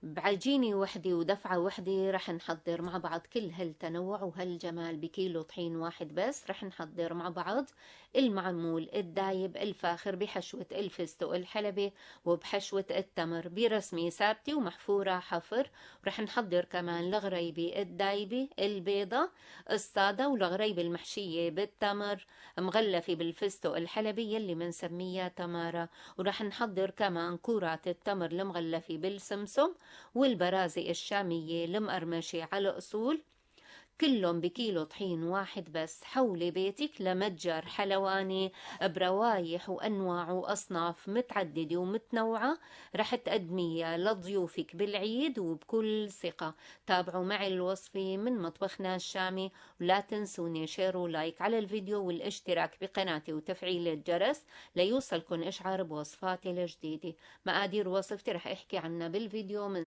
بعجينة وحدة ودفعة وحدة رح نحضر مع بعض كل هالتنوع وهالجمال بكيلو طحين واحد بس. رح نحضر مع بعض المعمول الدايب الفاخر بحشوة الفستق الحلبي وبحشوة التمر برسمة ثابتة ومحفورة حفر. رح نحضر كمان الغريبة الدايبة البيضة الصادة والغريبة المحشية بالتمر مغلفة بالفستق الحلبي يلي منسميها تمارة. ورح نحضر كمان كرات التمر المغلفة بالسمسم والبرازق الشامية المقرمشة على أصول، كلهم بكيلو طحين واحد بس. حولي بيتك لمتجر حلواني بروايح وأنواع وأصناف متعددة ومتنوعة رح تقدميها لضيوفك بالعيد وبكل ثقة. تابعوا معي الوصفة من مطبخنا الشامي، ولا تنسوني شير ولايك على الفيديو والاشتراك بقناتي وتفعيل الجرس ليوصلكن إشعار بوصفاتي الجديدة. مقادير وصفتي رح أحكي عنها بالفيديو من